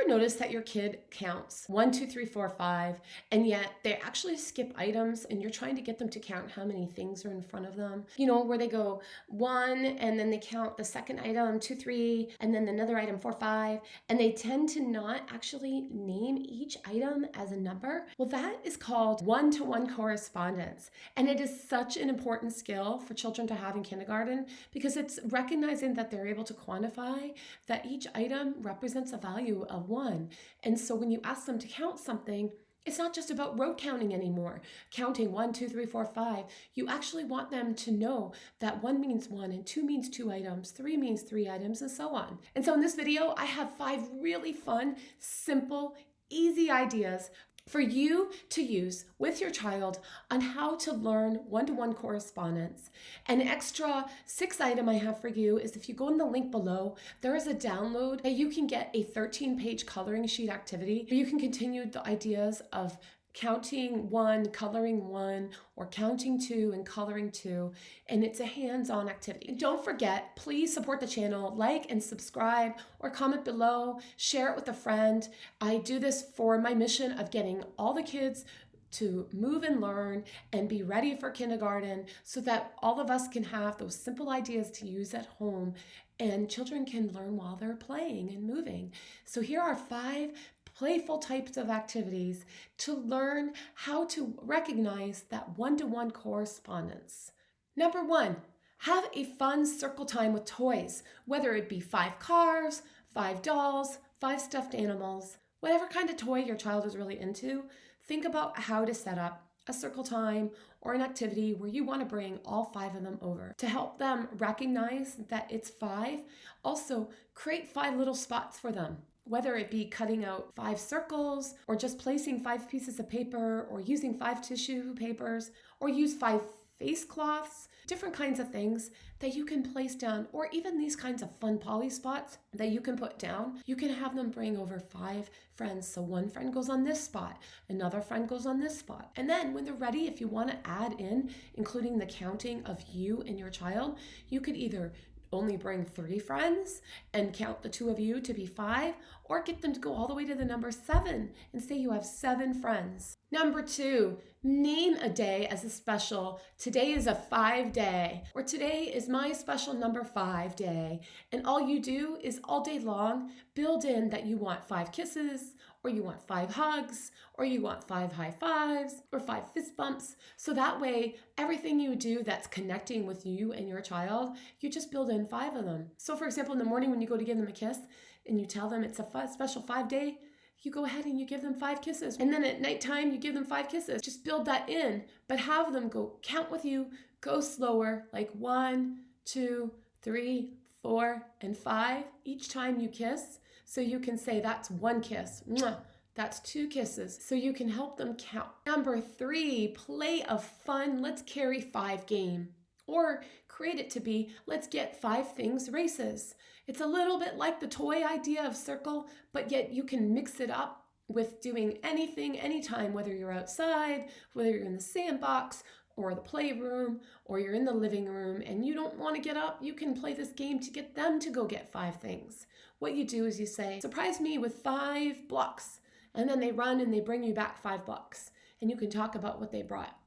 ever noticed that your kid counts 1, 2, 3, 4, 5, and yet they actually skip items and you're trying to get them to count how many things are in front of them? You know, where they go 1 and then they count the second item, 2, 3, and then another item, 4, 5, and they tend to not actually name each item as a number. Well, that is called one-to-one correspondence. And it is such an important skill for children to have in kindergarten because it's recognizing that they're able to quantify that each item represents a value of 1. And so when you ask them to count something, it's not just about rote counting anymore. Counting 1, 2, 3, 4, 5. You actually want them to know that 1 means 1 and 2 means 2 items, 3 means 3 items, and so on. And so in this video, I have 5 really fun, simple, easy ideas for you to use with your child on how to learn one-to-one correspondence. An extra 6 item I have for you is if you go in the link below, there is a download that you can get a 13-page coloring sheet activity where you can continue the ideas of counting 1, coloring 1, or counting 2 and coloring 2, and it's a hands-on activity. And don't forget, please support the channel, like and subscribe, or comment below, share it with a friend. I do this for my mission of getting all the kids to move and learn and be ready for kindergarten so that all of us can have those simple ideas to use at home and children can learn while they're playing and moving. So here are 5 playful types of activities to learn how to recognize that one-to-one correspondence. Number 1, have a fun circle time with toys, whether it be 5 cars, 5 dolls, 5 stuffed animals, whatever kind of toy your child is really into. Think about how to set up a circle time or an activity where you want to bring all 5 of them over to help them recognize that it's 5. Also, create 5 little spots for them, whether it be cutting out 5 circles or just placing 5 pieces of paper or using 5 tissue papers or use 5 face cloths, different kinds of things that you can place down, or even these kinds of fun poly spots that you can put down. You can have them bring over 5 friends. So one friend goes on this spot, another friend goes on this spot. And then when they're ready, if you want to add in, including the counting of you and your child, you could either only bring 3 friends and count the 2 of you to be 5, or get them to go all the way to the number 7 and say you have 7 friends. Number 2, name a day as a special. Today is a 5 day, or today is my special number 5 day. And all you do is all day long build in that you want 5 kisses, or you want 5 hugs, or you want 5 high fives, or 5 fist bumps. So that way, everything you do that's connecting with you and your child, you just build in 5 of them. So for example, in the morning when you go to give them a kiss and you tell them it's a special 5 day, you go ahead and you give them 5 kisses. And then at nighttime, you give them 5 kisses. Just build that in, but have them go count with you, go slower, like 1, 2, 3, 4, and 5 each time you kiss. So you can say that's 1 kiss. Mwah. That's 2 kisses. So you can help them count. Number 3, play a fun let's carry 5 game. Or create it to be let's get 5 things races. It's a little bit like the toy idea of circle, but yet you can mix it up with doing anything, anytime, whether you're outside, whether you're in the sandbox, or the playroom, or you're in the living room and you don't want to get up, you can play this game to get them to go get 5 things. What you do is you say, surprise me with 5 blocks. And then they run and they bring you back 5 blocks. And you can talk about what they brought.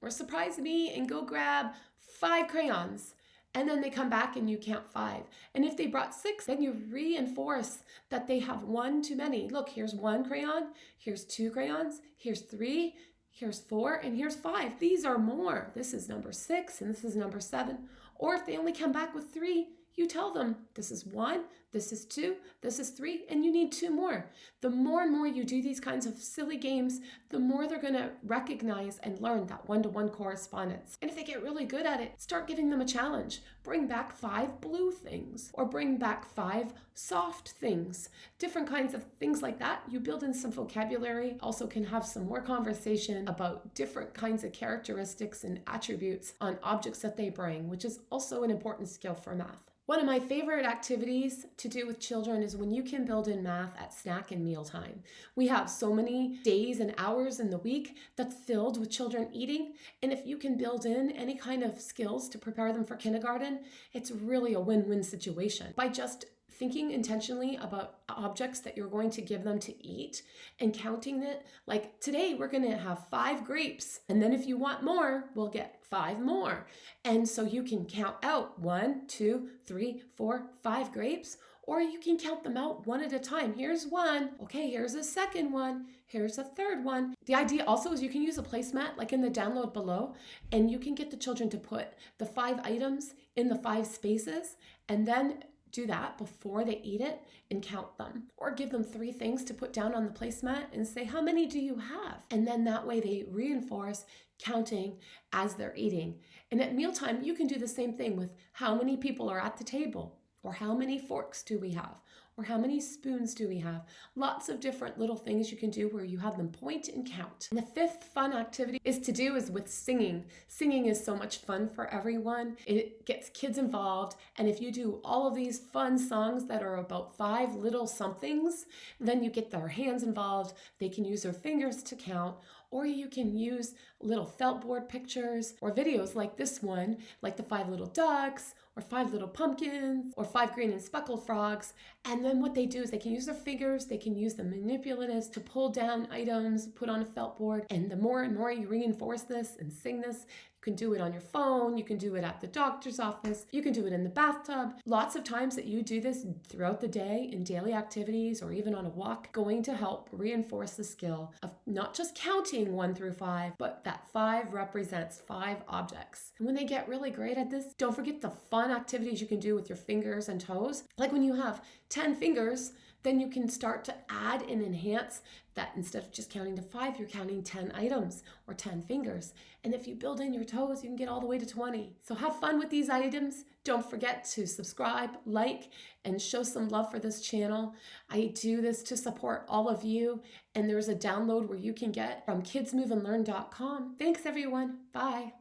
Or surprise me and go grab 5 crayons. And then they come back and you count 5. And if they brought 6, then you reinforce that they have 1 too many. Look, here's 1 crayon, here's 2 crayons, here's 3, here's 4, and here's 5. These are more. This is number 6 and this is number 7. Or if they only come back with 3, you tell them this is 1, this is 2, this is 3, and you need 2 more. The more and more you do these kinds of silly games, the more they're going to recognize and learn that one-to-one correspondence. And if they get really good at it, start giving them a challenge. Bring back 5 blue things, or bring back 5 soft things. Different kinds of things like that. You build in some vocabulary, also can have some more conversation about different kinds of characteristics and attributes on objects that they bring, which is also an important skill for math. One of my favorite activities to do with children is when you can build in math at snack and mealtime. We have so many days and hours in the week that's filled with children eating, and if you can build in any kind of skills to prepare them for kindergarten, it's really a win-win situation. By just thinking intentionally about objects that you're going to give them to eat and counting it. Like today, we're going to have 5 grapes. And then if you want more, we'll get 5 more. And so you can count out 1, 2, 3, 4, 5 grapes, or you can count them out one at a time. Here's one. Okay, here's a second one. Here's a third one. The idea also is you can use a placemat like in the download below, and you can get the children to put the 5 items in the 5 spaces and then do that before they eat it and count them. Or give them 3 things to put down on the placemat and say, how many do you have? And then that way they reinforce counting as they're eating. And at mealtime, you can do the same thing with how many people are at the table, or how many forks do we have, or how many spoons do we have. Lots of different little things you can do where you have them point and count. And the 5th fun activity is with singing. Singing is so much fun for everyone. It gets kids involved. And if you do all of these fun songs that are about 5 little somethings, then you get their hands involved. They can use their fingers to count, or you can use little felt board pictures or videos like this one, like the 5 little ducks, or 5 little pumpkins, or 5 green and speckled frogs. And then what they do is they can use their fingers, they can use the manipulatives to pull down items, put on a felt board. And the more and more you reinforce this and sing this, you can do it on your phone, you can do it at the doctor's office, you can do it in the bathtub. Lots of times that you do this throughout the day in daily activities or even on a walk, going to help reinforce the skill of not just counting 1 through 5, but that 5 represents 5 objects. And when they get really great at this, don't forget the fun activities you can do with your fingers and toes. Like when you have 10 fingers, then you can start to add and enhance that. Instead of just counting to 5, you're counting 10 items or 10 fingers. And if you build in your toes, you can get all the way to 20. So have fun with these items. Don't forget to subscribe, like, and show some love for this channel. I do this to support all of you. And there's a download where you can get from kidsmoveandlearn.com. Thanks, everyone. Bye.